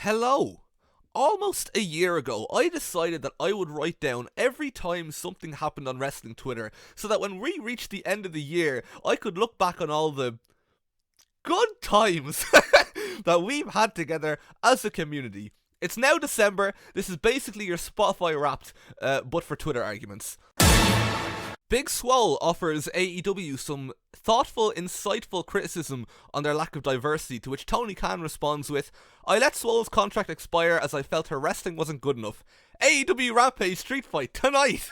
Hello! Almost a year ago, I decided that I would write down every time something happened on wrestling Twitter, so that when we reached the end of the year, I could look back on all the good times that we've had together as a community. It's now December. This is basically your Spotify Wrapped, but for Twitter arguments. Big Swole offers AEW some thoughtful, insightful criticism on their lack of diversity, to which Tony Khan responds with, "I let Swole's contract expire as I felt her wrestling wasn't good enough. AEW Rampage Street Fight tonight!"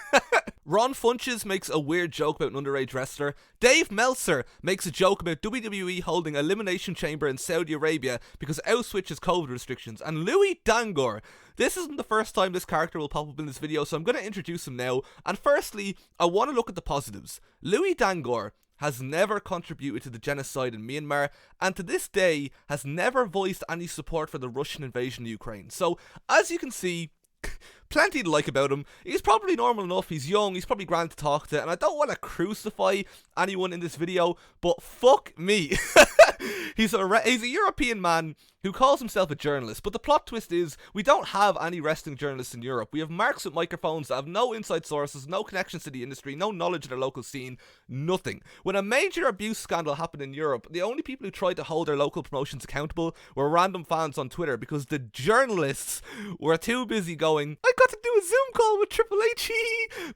Ron Funches makes a weird joke about an underage wrestler. Dave Meltzer makes a joke about WWE holding Elimination Chamber in Saudi Arabia because Auschwitz has COVID restrictions. And Louis Dangor. This isn't the first time this character will pop up in this video, so I'm going to introduce him now. And firstly, I want to look at the positives. Louis Dangor has never contributed to the genocide in Myanmar, and to this day has never voiced any support for the Russian invasion of Ukraine. So, as you can see, plenty to like about him. He's probably normal enough, he's young, he's probably grand to talk to, and I don't want to crucify anyone in this video, but fuck me. He's a European man who calls himself a journalist, but the plot twist is we don't have any wrestling journalists in Europe. We have marks with microphones that have no inside sources, no connections to the industry, no knowledge of their local scene, nothing. When a major abuse scandal happened in Europe, the only people who tried to hold their local promotions accountable were random fans on Twitter, because the journalists were too busy going, "I got to do a Zoom call with Triple H,"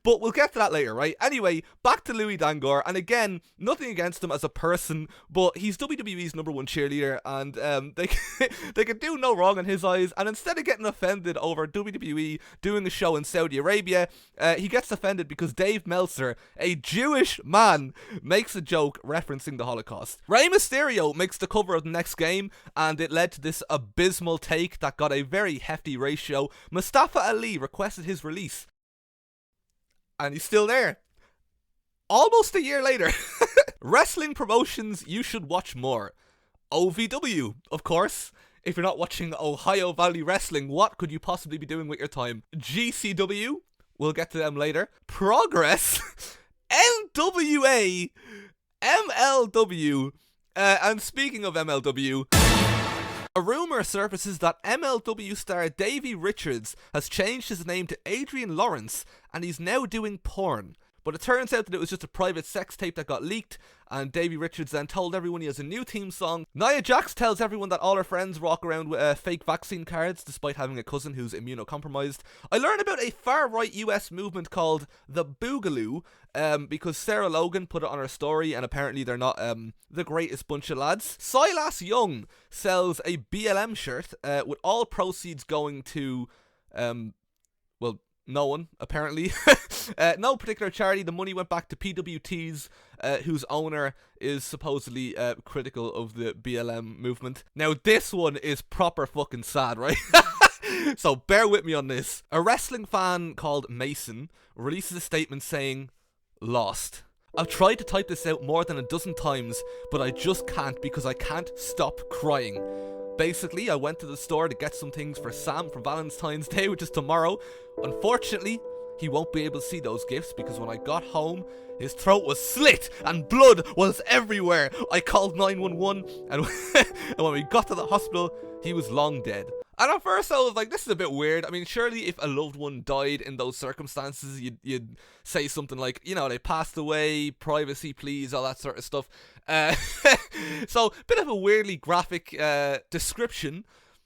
but we'll get to that later, right? Anyway, back to Louis Dangor, and again, nothing against him as a person, but he's WWE's #1 cheerleader, and they can do no wrong in his eyes, and instead of getting offended over WWE doing a show in Saudi Arabia, he gets offended because Dave Meltzer, a Jewish man, makes a joke referencing the Holocaust. Rey Mysterio makes the cover of the next game, and it led to this abysmal take that got a very hefty ratio. Mustafa Ali requested his release, and he's still there. Almost a year later. Wrestling promotions you should watch more. OVW, of course. If you're not watching Ohio Valley Wrestling, what could you possibly be doing with your time? GCW, we'll get to them later. Progress, NWA, MLW, and speaking of MLW, a rumour surfaces that MLW star Davey Richards has changed his name to Adrian Lawrence, and he's now doing porn. But it turns out that it was just a private sex tape that got leaked, and Davey Richards then told everyone he has a new theme song. Nia Jax tells everyone that all her friends walk around with fake vaccine cards, despite having a cousin who's immunocompromised. I learned about a far-right US movement called the Boogaloo, because Sarah Logan put it on her story, and apparently they're not the greatest bunch of lads. Silas Young sells a BLM shirt, with all proceeds going to, no one, apparently. No particular charity. The money went back to PWTs, whose owner is supposedly critical of the BLM movement. Now, this one is proper fucking sad, right? So bear with me on this. A wrestling fan called Mason releases a statement saying, "Lost. I've tried to type this out more than a dozen times, but I just can't because I can't stop crying. Basically, I went to the store to get some things for Sam for Valentine's Day, which is tomorrow. Unfortunately, he won't be able to see those gifts because when I got home, his throat was slit and blood was everywhere. I called 911 and when we got to the hospital, he was long dead." And at first I was like, this is a bit weird. I mean, surely if a loved one died in those circumstances, you'd say something like, you know, they passed away, privacy please, all that sort of stuff. So, bit of a weirdly graphic description.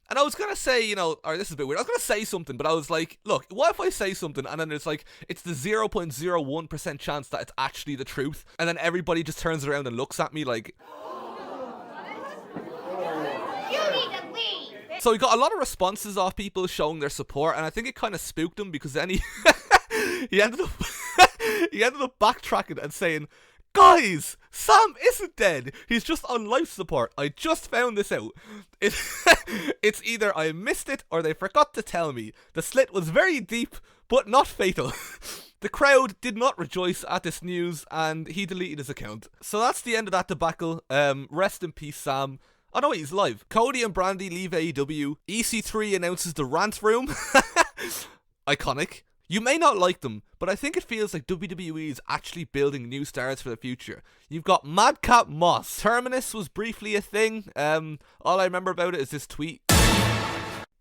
And I was going to say, you know, or this is a bit weird, I was going to say something, but I was like, look, what if I say something and then it's like, it's the 0.01% chance that it's actually the truth, and then everybody just turns around and looks at me like... So we got a lot of responses off people showing their support, and I think it kind of spooked him, because then he ended up backtracking and saying, "Guys, Sam isn't dead. He's just on life support. I just found this out. It's either I missed it or they forgot to tell me. The slit was very deep, but not fatal." The crowd did not rejoice at this news, and he deleted his account. So that's the end of that debacle. Rest in peace, Sam. Oh no, he's live. Cody and Brandy leave AEW. EC3 announces the rant room. Iconic. You may not like them, but I think it feels like WWE is actually building new stars for the future. You've got Madcap Moss. Terminus was briefly a thing. All I remember about it is this tweet.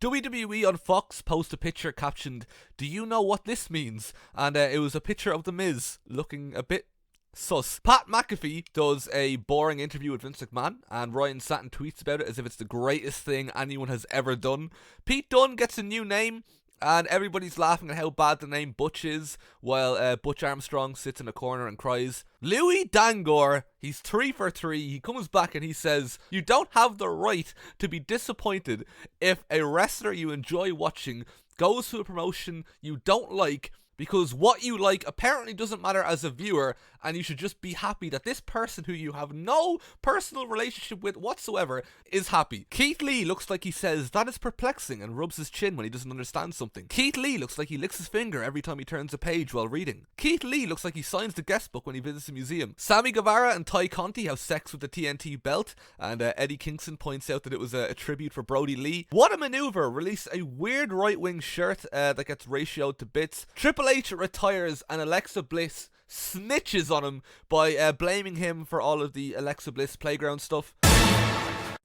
WWE on Fox post a picture captioned, "Do you know what this means?" And it was a picture of The Miz looking a bit sus. Pat McAfee does a boring interview with Vince McMahon, and Ryan Satin tweets about it as if it's the greatest thing anyone has ever done. Pete Dunne gets a new name, and everybody's laughing at how bad the name Butch is, while Butch Armstrong sits in a corner and cries. Louis Dangor, he's 3 for 3. He comes back and he says, "You don't have the right to be disappointed if a wrestler you enjoy watching goes to a promotion you don't like, because what you like apparently doesn't matter as a viewer, and you should just be happy that this person who you have no personal relationship with whatsoever is happy." Keith Lee looks like he says, "That is perplexing," and rubs his chin when he doesn't understand something. Keith Lee looks like he licks his finger every time he turns a page while reading. Keith Lee looks like he signs the guest book when he visits a museum. Sammy Guevara and Ty Conti have sex with the TNT belt, and Eddie Kingston points out that it was a tribute for Brody Lee. What a Maneuver released a weird right-wing shirt that gets ratioed to bits. Triple H retires, and Alexa Bliss snitches on him by blaming him for all of the Alexa Bliss playground stuff.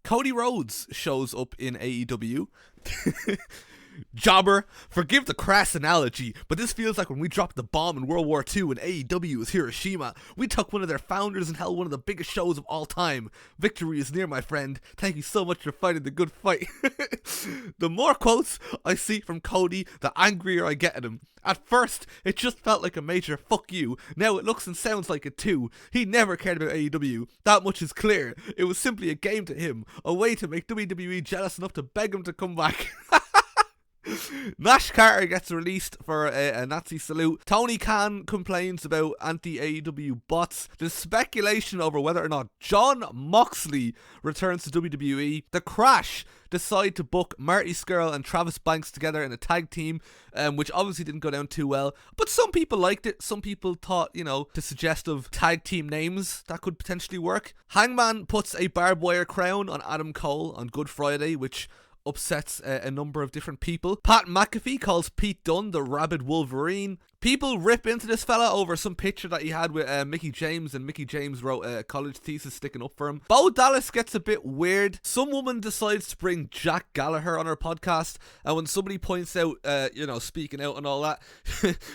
Cody Rhodes shows up in AEW. Jobber, forgive the crass analogy, but this feels like when we dropped the bomb in World War II and AEW was Hiroshima. We took one of their founders and held one of the biggest shows of all time. Victory is near, my friend. Thank you so much for fighting the good fight. The more quotes I see from Cody, the angrier I get at him. At first, it just felt like a major fuck you. Now it looks and sounds like it too. He never cared about AEW. That much is clear. It was simply a game to him. A way to make WWE jealous enough to beg him to come back. Nash Carter gets released for a Nazi salute. Tony Khan complains about anti-AEW bots. There's speculation over whether or not Jon Moxley returns to WWE. The Crash decide to book Marty Scurll and Travis Banks together in a tag team, which obviously didn't go down too well. But some people liked it. Some people thought, the suggestive tag team names that could potentially work. Hangman puts a barbed wire crown on Adam Cole on Good Friday, which upsets a number of different people. Pat McAfee calls Pete Dunne the rabid Wolverine. People rip into this fella over some picture that he had with Mickey James, and Mickey James wrote a college thesis sticking up for him. Bo Dallas gets a bit weird. Some woman decides to bring Jack Gallagher on her podcast, and when somebody points out, speaking out and all that,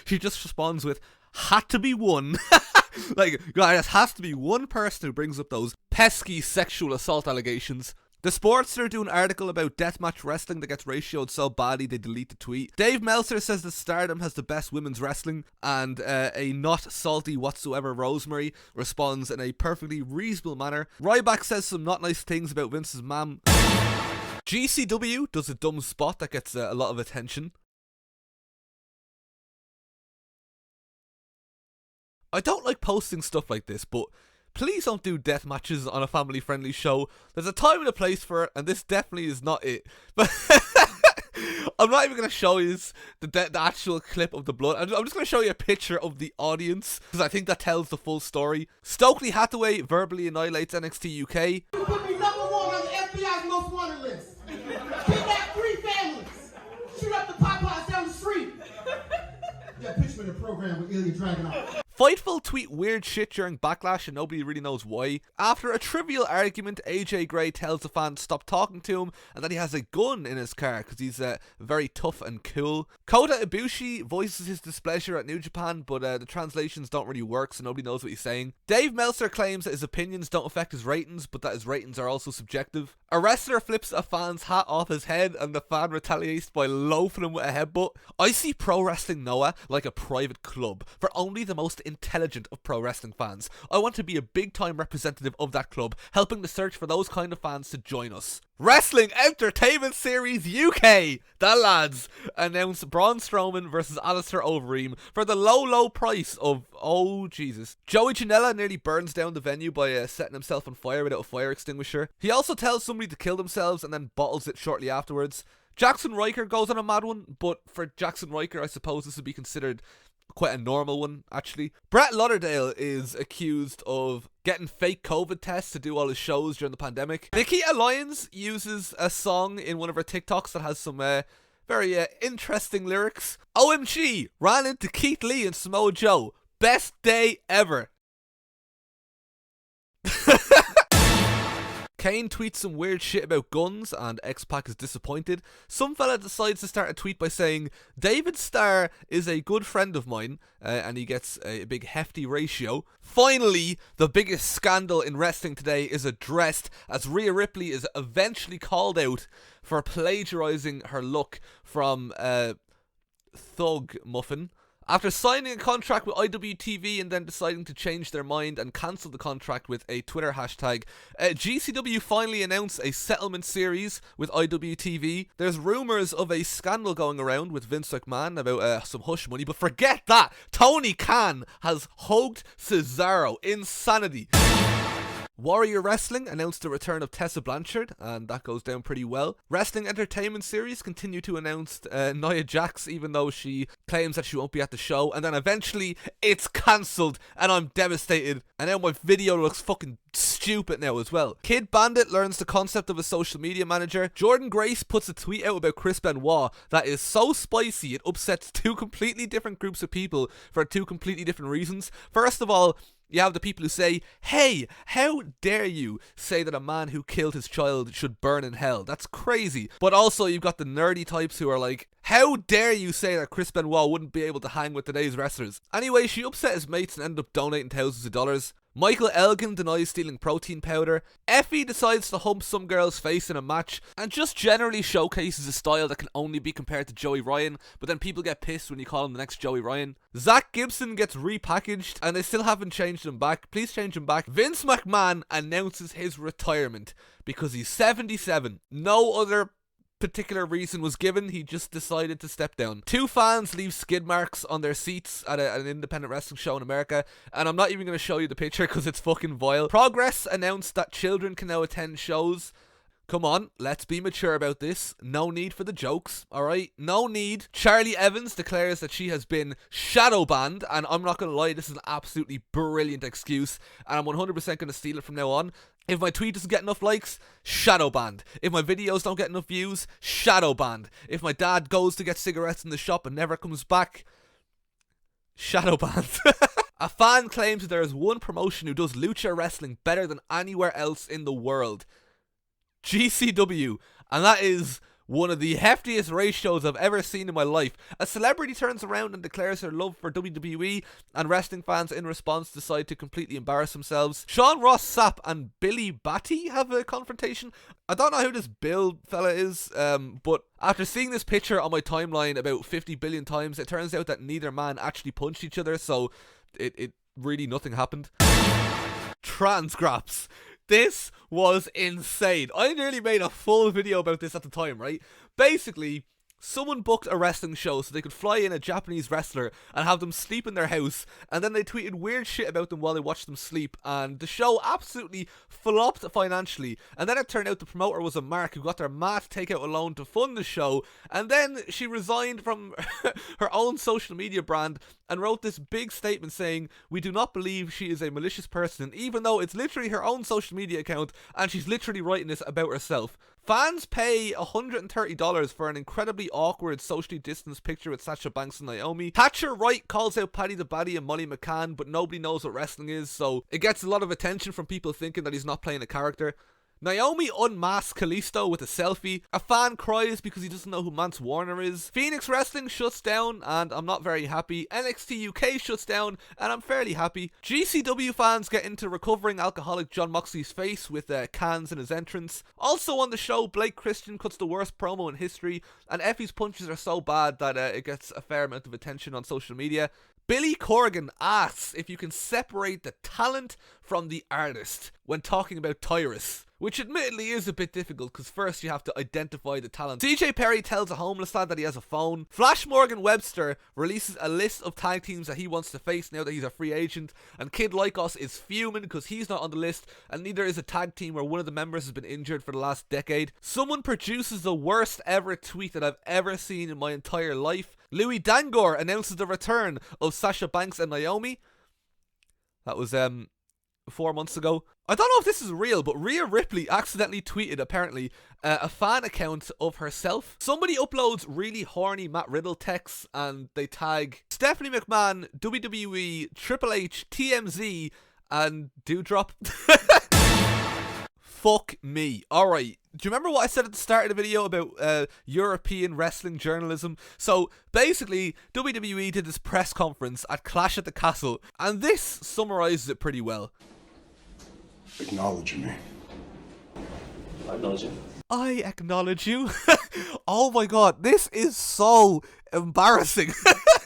she just responds with, "Had to be one." Like, guys, has to be one person who brings up those pesky sexual assault allegations. The Sportster do an article about deathmatch wrestling that gets ratioed so badly they delete the tweet. Dave Meltzer says that Stardom has the best women's wrestling, and a not salty whatsoever Rosemary responds in a perfectly reasonable manner. Ryback says some not nice things about Vince's mom. GCW does a dumb spot that gets a lot of attention. I don't like posting stuff like this, but please don't do death matches on a family-friendly show. There's a time and a place for it, and this definitely is not it. But I'm not even going to show you the actual clip of the blood. I'm just going to show you a picture of the audience, because I think that tells the full story. Stokely Hathaway verbally annihilates NXT UK. You put me number 1 on the FBI's most wanted list. Kidnap 3 families. Shoot up the Popeyes down the street. Yeah, picture in the program with Ilya Dragunov. Fightful tweet weird shit during Backlash and nobody really knows why. After a trivial argument, AJ Gray tells the fan to stop talking to him and that he has a gun in his car because he's very tough and cool. Kota Ibushi voices his displeasure at New Japan, but the translations don't really work, so nobody knows what he's saying. Dave Meltzer claims that his opinions don't affect his ratings, but that his ratings are also subjective. A wrestler flips a fan's hat off his head and the fan retaliates by loafing him with a headbutt. I see Pro Wrestling Noah like a private club for only the most intelligent of pro wrestling fans. I want to be a big time representative of that club, helping to search for those kind of fans to join us. Wrestling Entertainment Series UK, the lads announce Braun Strowman versus Alistair Overeem for the low price of, oh Jesus. Joey Janela nearly burns down the venue by setting himself on fire without a fire extinguisher. He also tells somebody to kill themselves and then bottles it shortly afterwards. Jackson Riker goes on a mad one, but for Jackson Riker I suppose this would be considered quite a normal one, actually. Brett Lauderdale is accused of getting fake COVID tests to do all his shows during the pandemic. Nikita Lyons uses a song in one of her TikToks that has some very interesting lyrics. OMG, ran into Keith Lee and Samoa Joe. Best day ever. Kane tweets some weird shit about guns and X-Pac is disappointed. Some fella decides to start a tweet by saying, David Starr is a good friend of mine, and he gets a big hefty ratio. Finally, the biggest scandal in wrestling today is addressed as Rhea Ripley is eventually called out for plagiarizing her look from Thug Muffin. After signing a contract with IWTV and then deciding to change their mind and cancel the contract with a Twitter hashtag, GCW finally announced a settlement series with IWTV. There's rumours of a scandal going around with Vince McMahon about some hush money, but forget that! Tony Khan has hugged Cesaro. Insanity. Warrior Wrestling announced the return of Tessa Blanchard, and that goes down pretty well. Wrestling Entertainment Series continue to announce Nia Jax, even though she claims that she won't be at the show, and then eventually it's cancelled, and I'm devastated. And now my video looks fucking stupid now as well. Kid Bandit learns the concept of a social media manager. Jordan Grace puts a tweet out about Chris Benoit that is so spicy it upsets two completely different groups of people for two completely different reasons. First of all, you have the people who say, hey, how dare you say that a man who killed his child should burn in hell? That's crazy. But also you've got the nerdy types who are like, how dare you say that Chris Benoit wouldn't be able to hang with today's wrestlers? Anyway, she upset his mates and ended up donating thousands of dollars. Michael Elgin denies stealing protein powder. Effie decides to hump some girl's face in a match and just generally showcases a style that can only be compared to Joey Ryan, but then people get pissed when you call him the next Joey Ryan. Zach Gibson gets repackaged and they still haven't changed him back. Please change him back. Vince McMahon announces his retirement because he's 77. No other particular reason was given, he just decided to step down. Two fans leave skid marks on their seats at an independent wrestling show in America, and I'm not even going to show you the picture because it's fucking vile. Progress announced that children can now attend shows. Come on, let's be mature about this. No need for the jokes, alright? No need. Charlie Evans declares that she has been shadow banned, and I'm not going to lie, this is an absolutely brilliant excuse, and I'm 100% going to steal it from now on. If my tweet doesn't get enough likes, shadow banned. If my videos don't get enough views, shadow banned. If my dad goes to get cigarettes in the shop and never comes back, shadow banned. A fan claims that there is one promotion who does lucha wrestling better than anywhere else in the world. GCW, and that is one of the heftiest ratios I've ever seen in my life. A celebrity turns around and declares her love for WWE, and wrestling fans in response decide to completely embarrass themselves. Sean Ross Sapp and Billy Batty have a confrontation. I don't know who this Bill fella is, but after seeing this picture on my timeline about 50 billion times, it turns out that neither man actually punched each other, so it really nothing happened. Transgraps. This was insane. I nearly made a full video about this at the time, right? Basically, someone booked a wrestling show so they could fly in a Japanese wrestler and have them sleep in their house, and then they tweeted weird shit about them while they watched them sleep, and the show absolutely flopped financially. And then it turned out the promoter was a mark who got their mat takeout a loan to fund the show, and then she resigned from her own social media brand and wrote this big statement saying, we do not believe she is a malicious person, even though it's literally her own social media account and she's literally writing this about herself. Fans pay $130 for an incredibly awkward socially distanced picture with Sasha Banks and Naomi. Thatcher Wright calls out Paddy the Baddy and Molly McCann, but nobody knows what wrestling is, so it gets a lot of attention from people thinking that he's not playing a character. Naomi unmasks Kalisto with a selfie. A fan cries because he doesn't know who Mance Warner is. Phoenix Wrestling shuts down, and I'm not very happy. NXT UK shuts down, and I'm fairly happy. GCW fans get into recovering alcoholic Jon Moxley's face with cans in his entrance. Also on the show, Blake Christian cuts the worst promo in history, and Effie's punches are so bad that it gets a fair amount of attention on social media. Billy Corgan asks if you can separate the talent from the artist when talking about Tyrus, which admittedly is a bit difficult because first you have to identify the talent. CJ Perry tells a homeless lad that he has a phone. Flash Morgan Webster releases a list of tag teams that he wants to face now that he's a free agent, and Kid Like Us is fuming because he's not on the list, and neither is a tag team where one of the members has been injured for the last decade. Someone produces the worst ever tweet that I've ever seen in my entire life. Louis Dangor announces the return of Sasha Banks and Naomi. That was 4 months ago. I don't know if this is real, but Rhea Ripley accidentally tweeted, apparently, a fan account of herself. Somebody uploads really horny Matt Riddle texts and they tag Stephanie McMahon, WWE, Triple H, TMZ, and Dewdrop. Fuck me. Alright, do you remember what I said at the start of the video about European wrestling journalism? So, basically, WWE did this press conference at Clash at the Castle, and this summarises it pretty well. Acknowledge me. I acknowledge you. I acknowledge you. Oh my god, this is so embarrassing.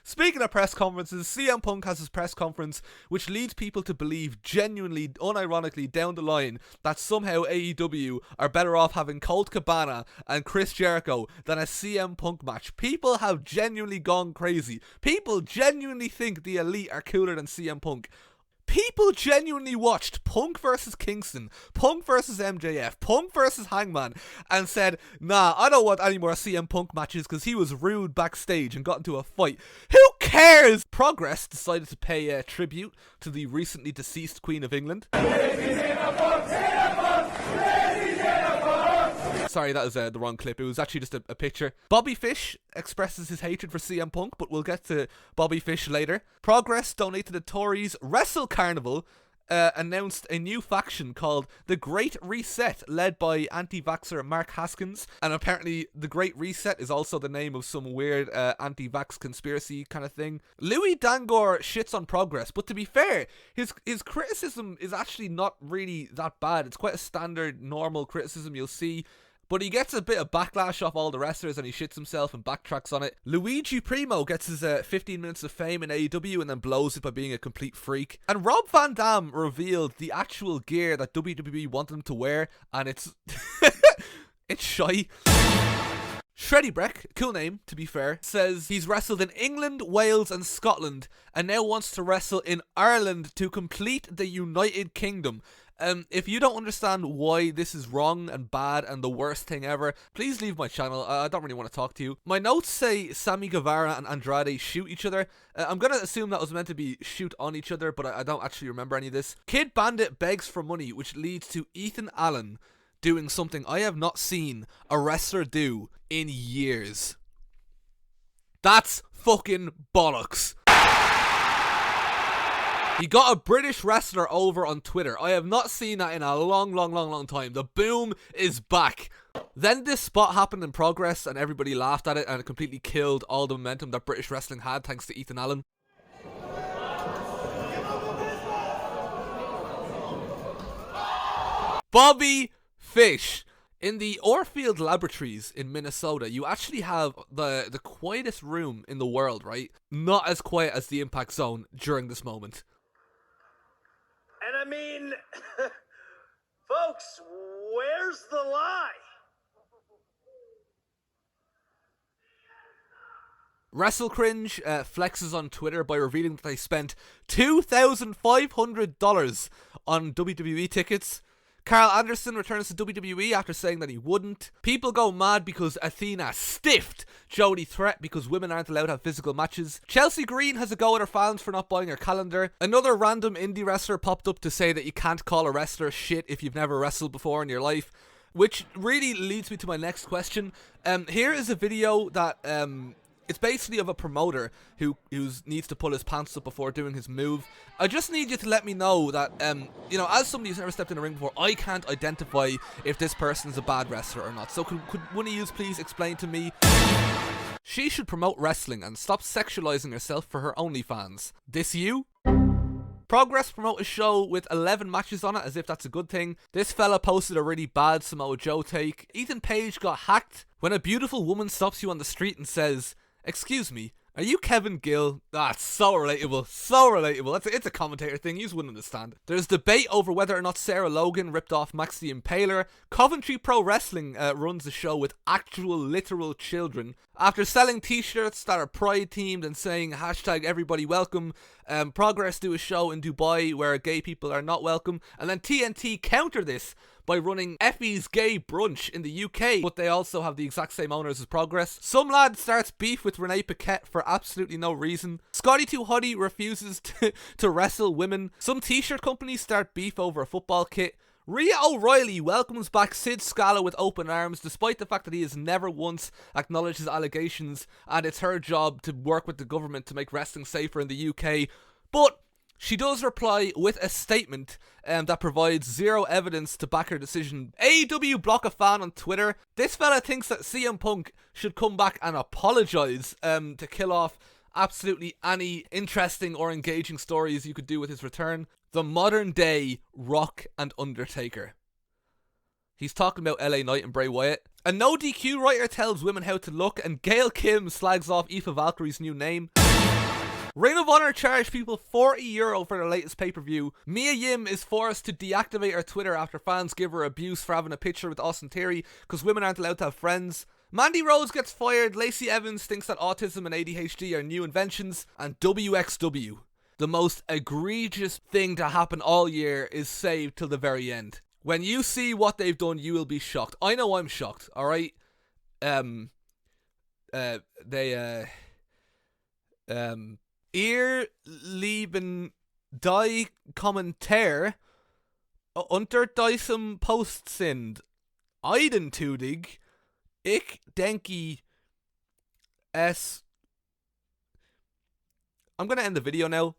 Speaking of press conferences, CM Punk has his press conference, which leads people to believe genuinely, unironically, down the line, that somehow AEW are better off having Colt Cabana and Chris Jericho than a CM Punk match. People have genuinely gone crazy. People genuinely think the Elite are cooler than CM Punk. People genuinely watched Punk versus Kingston, Punk versus MJF, Punk versus Hangman, and said, nah, I don't want any more CM Punk matches because he was rude backstage and got into a fight. Who cares? Progress decided to pay tribute to the recently deceased Queen of England. Sorry, that was the wrong clip. It was actually just a picture. Bobby Fish expresses his hatred for CM Punk, but we'll get to Bobby Fish later. Progress donated to the Tories. Wrestle Carnival announced a new faction called The Great Reset, led by anti-vaxxer Mark Haskins. And apparently The Great Reset is also the name of some weird anti-vax conspiracy kind of thing. Louis Dangor shits on Progress, but to be fair, his criticism is actually not really that bad. It's quite a standard, normal criticism you'll see. But he gets a bit of backlash off all the wrestlers and he shits himself and backtracks on it. Luigi Primo gets his 15 minutes of fame in AEW and then blows it by being a complete freak. And Rob Van Dam revealed the actual gear that WWE wanted him to wear, and it's it's shy. Shreddy Breck, cool name to be fair, says he's wrestled in England, Wales and Scotland and now wants to wrestle in Ireland to complete the United Kingdom. If you don't understand why this is wrong and bad and the worst thing ever, please leave my channel. I don't really want to talk to you. My notes say Sammy Guevara and Andrade shoot each other. I'm going to assume that was meant to be shoot on each other, but I don't actually remember any of this. Kid Bandit begs for money, which leads to Ethan Allen doing something I have not seen a wrestler do in years. That's fucking bollocks. He got a British wrestler over on Twitter. I have not seen that in a long time. The boom is back. Then this spot happened in Progress and everybody laughed at it and it completely killed all the momentum that British wrestling had thanks to Ethan Allen. Bobby Fish. In the Orfield Laboratories in Minnesota, you actually have the quietest room in the world, right? Not as quiet as the Impact Zone during this moment. And I mean, folks, where's the lie? WrestleCringe flexes on Twitter by revealing that they spent $2,500 on WWE tickets. Carl Anderson returns to WWE after saying that he wouldn't. People go mad because Athena stiffed Jody Threat because women aren't allowed to have physical matches. Chelsea Green has a go at her fans for not buying her calendar. Another random indie wrestler popped up to say that you can't call a wrestler shit if you've never wrestled before in your life. Which really leads me to my next question. Here is a video that it's basically of a promoter who needs to pull his pants up before doing his move. I just need you to let me know that, you know, as somebody who's never stepped in a ring before, I can't identify if this person is a bad wrestler or not. So could one of you please explain to me? She should promote wrestling and stop sexualizing herself for her OnlyFans. This you? Progress promote a show with 11 matches on it as if that's a good thing. This fella posted a really bad Samoa Joe take. Ethan Page got hacked when a beautiful woman stops you on the street and says, "Excuse me, are you Kevin Gill?" Ah, it's so relatable, so relatable. It's a commentator thing, you just wouldn't understand. There's debate over whether or not Sarah Logan ripped off Max the Impaler. Coventry Pro Wrestling runs a show with actual literal children. After selling t-shirts that are pride themed and saying hashtag everybody welcome, Progress do a show in Dubai where gay people are not welcome, and then TNT counter this by running Effie's Gay Brunch in the UK, but they also have the exact same owners as Progress. Some lad starts beef with Renee Paquette for absolutely no reason. Scotty 2 Hottie refuses to wrestle women. Some t-shirt companies start beef over a football kit. Rhea O'Reilly welcomes back Sid Scala with open arms, despite the fact that he has never once acknowledged his allegations, and it's her job to work with the government to make wrestling safer in the UK. But She does reply with a statement that provides zero evidence to back her decision. AEW block a fan on Twitter. This fella thinks that CM Punk should come back and apologise to kill off absolutely any interesting or engaging stories you could do with his return. The modern day Rock and Undertaker. He's talking about LA Knight and Bray Wyatt. A no DQ writer tells women how to look, and Gail Kim slags off Aoife Valkyrie's new name. Ring of Honor charged people €40 for their latest pay-per-view. Mia Yim is forced to deactivate her Twitter after fans give her abuse for having a picture with Austin Theory because women aren't allowed to have friends. Mandy Rose gets fired. Lacey Evans thinks that autism and ADHD are new inventions. And WXW, the most egregious thing to happen all year, is saved till the very end. When you see what they've done, you will be shocked. I know I'm shocked, alright? Ihr lieben die Kommentar unter diesem Post sind eindeutig. Ich denke es... I'm gonna end the video now.